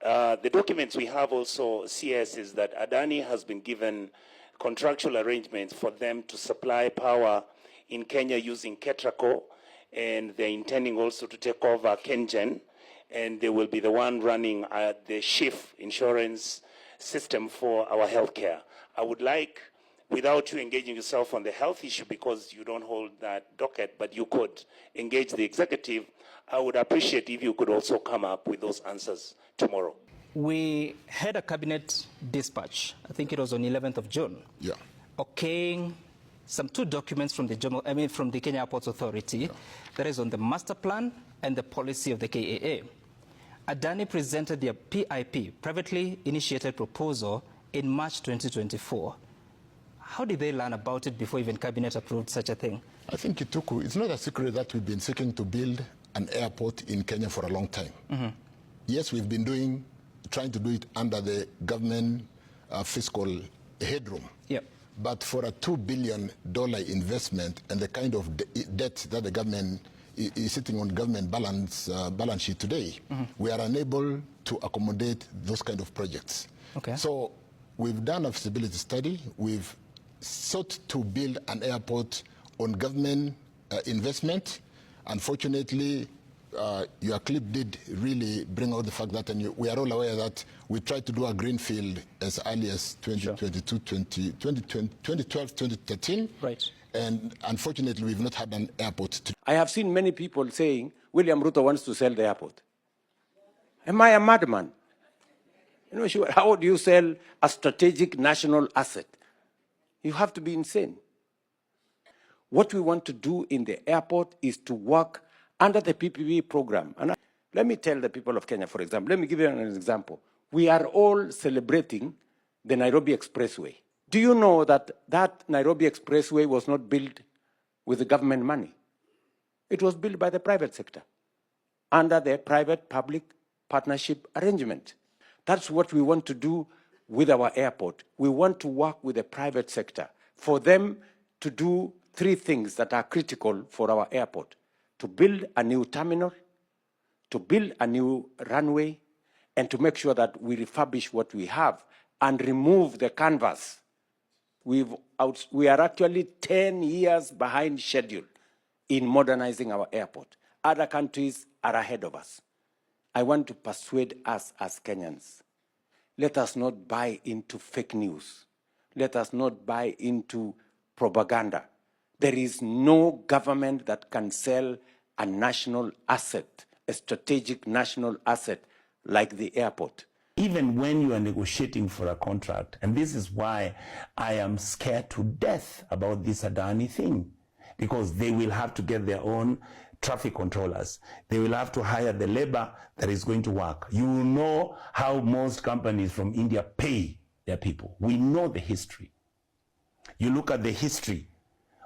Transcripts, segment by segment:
The documents we have also, CS, is that Adani has been given contractual arrangements for them to supply power in Kenya using Ketraco, and they're intending also to take over KenGen, and they will be the one running the SHIF insurance system for our healthcare. I would like, without you engaging yourself on the health issue because you don't hold that docket, but you could engage the executive, I would appreciate if you could also come up with those answers tomorrow. We had a cabinet dispatch, I think it was on 11th of June, okaying some 2 documents from the Kenya Airports Authority, that is on the master plan and the policy of the KAA. Adani presented their PIP, privately initiated proposal, in March 2024. How did they learn about it before even cabinet approved such a thing? I think it's not a secret that we've been seeking to build an airport in Kenya for a long time. Yes, we've been trying to do it under the government fiscal headroom. But for a $2 billion investment and the kind of debt that the government is sitting on government balance sheet today, we are unable to accommodate those kind of projects. So we've done a feasibility study. We've sought to build an airport on government investment. Unfortunately, your clip did really bring out the fact that, and we are all aware that we tried to do a greenfield as early as 2022, 2012, 2013. And unfortunately, we've not had an airport. I have seen many people saying, William Ruto wants to sell the airport. Am I a madman? How do you sell a strategic national asset? You have to be insane. What we want to do in the airport is to work under the PPP program. And let me tell the people of Kenya, for example, let me give you an example. We are all celebrating the Nairobi Expressway. Do you know that that Nairobi Expressway was not built with the government money? It was built by the private sector under the private-public partnership arrangement. That's what we want to do with our airport. We want to work with the private sector for them to do 3 things that are critical for our airport: to build a new terminal, to build a new runway, and to make sure that we refurbish what we have and remove the canvas. We are actually 10 years behind schedule in modernizing our airport. Other countries are ahead of us. I want to persuade us as Kenyans. Let us not buy into fake news. Let us not buy into propaganda. There is no government that can sell a national asset, a strategic national asset like the airport. Even when you are negotiating for a contract, and this is why I am scared to death about this Adani thing, because they will have to get their own traffic controllers. They will have to hire the labor that is going to work. You know how most companies from India pay their people. We know the history. You look at the history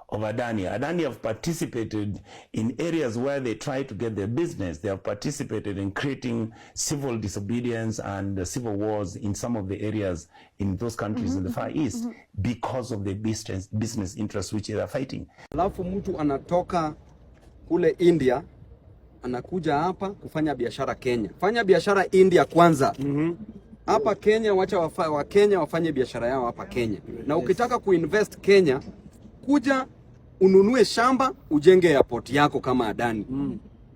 of Adani. Adani have participated in areas where they try to get their business. They have participated in creating civil disobedience and civil wars in some of the areas in those countries in the Far East because of the business interests which they are fighting. Alafu mtu anatoka kule India anakuja hapa kufanya biashara Kenya. Fanya biashara India kwanza. Hapa Kenya wacha wa Kenya wafanye biashara yao hapa Kenya. Na ukitaka kuinvest Kenya, kuja ununue shamba ujenge airport yako kama Adani.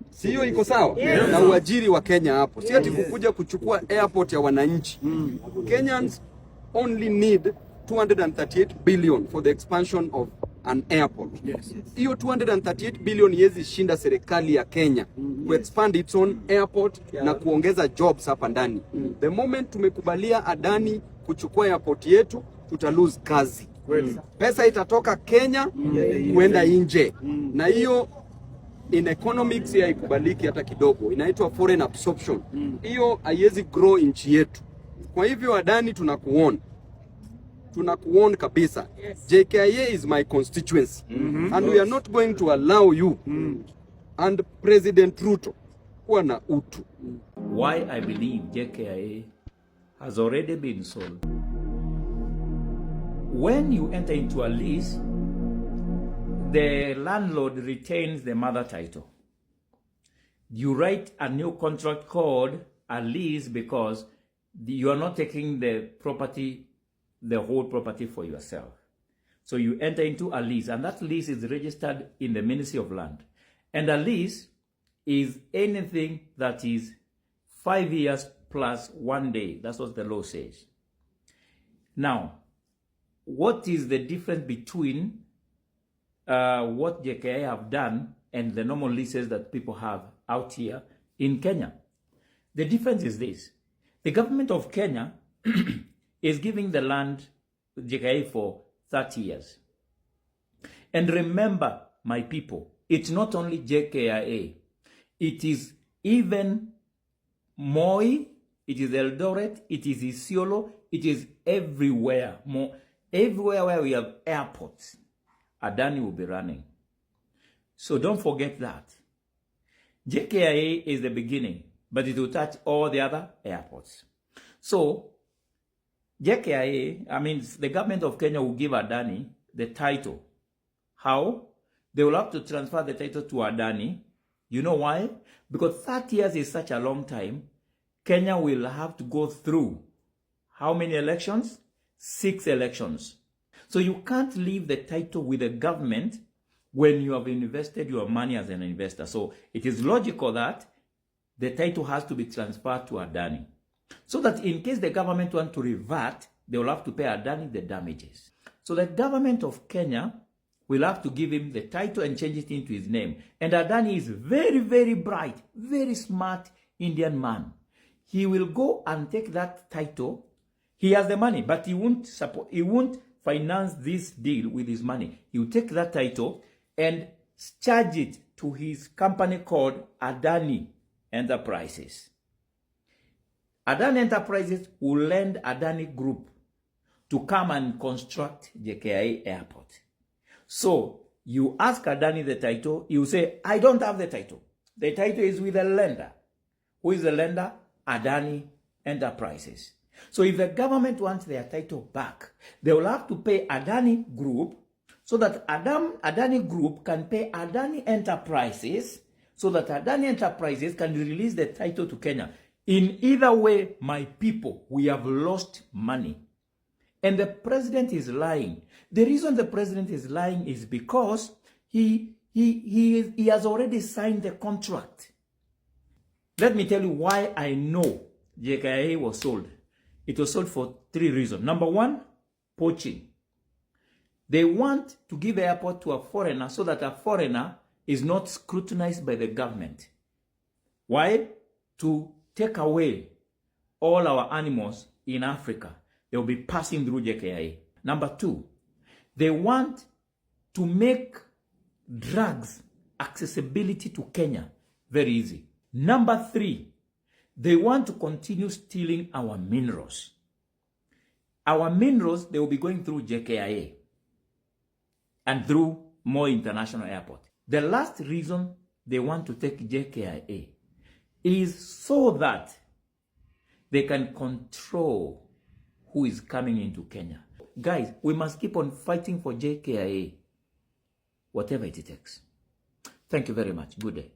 Sio iko sawa? Na uajiri wa Kenya hapo. Si ati kukuja kuchukua airport ya wananchi. Kenyans only need 238 billion for the expansion of an airport. Hiyo 238 billion yezi shinda serikali ya Kenya to expand its own airport na kuongeza jobs hapa ndani. The moment tumekubalia Adani kuchukua airport yetu, tuta lose kazi. Pesa itatoka Kenya kuenda nje. Na hiyo in economics ya ikubaliki hata kidogo. Inaitwa foreign absorption. Hiyo haiwezi grow nchi yetu. Kwa hivyo Adani tunakuona kabisa. JKIA is my constituency. And we are not going to allow you and President Ruto kuwa na utu. Why I believe JKIA has already been sold. When you enter into a lease, the landlord retains the mother title. You write a new contract called a lease because you are not taking the property, the whole property for yourself. So you enter into a lease, and that lease is registered in the Ministry of Land. And a lease is anything that is 5 years plus 1 day. That's what the law says. Now, what is the difference between what JKIA have done and the normal leases that people have out here in Kenya? The difference is this. The government of Kenya is giving the land JKIA for 30 years. And remember, my people, it's not only JKIA. It is even Moi, it is Eldoret, it is Isiolo, it is everywhere. Everywhere where we have airports, Adani will be running. So don't forget that. JKIA is the beginning, but it will touch all the other airports. So JKIA, I mean, the government of Kenya will give Adani the title. How? They will have to transfer the title to Adani. You know why? Because 30 years is such a long time. Kenya will have to go through how many elections? 6 elections. So you can't leave the title with the government when you have invested your money as an investor. So it is logical that the title has to be transferred to Adani. So that in case the government wants to revert, they will have to pay Adani the damages. So the government of Kenya will have to give him the title and change it into his name. And Adani is very, very bright, very smart Indian man. He will go and take that title. He has the money, but he won't finance this deal with his money. He will take that title and charge it to his company called Adani Enterprises. Adani Enterprises will lend Adani Group to come and construct JKIA Airport. So you ask Adani the title, he will say, I don't have the title. The title is with a lender. Who is the lender? Adani Enterprises. So if the government wants their title back, they will have to pay Adani Group so that Adani Group can pay Adani Enterprises so that Adani Enterprises can release the title to Kenya. In either way, my people, we have lost money. And the president is lying. The reason the president is lying is because he has already signed the contract. Let me tell you why I know JKIA was sold. It was sold for 3 reasons. Number 1, poaching. They want to give the airport to a foreigner so that a foreigner is not scrutinized by the government. Why? To take away all our animals in Africa. They will be passing through JKIA. Number 2, they want to make drugs accessibility to Kenya very easy. Number 3, they want to continue stealing our minerals. Our minerals, they will be going through JKIA and through Moi International Airport. The last reason they want to take JKIA is so that they can control who is coming into Kenya. Guys, we must keep on fighting for JKIA, whatever it takes. Thank you very much. Good day.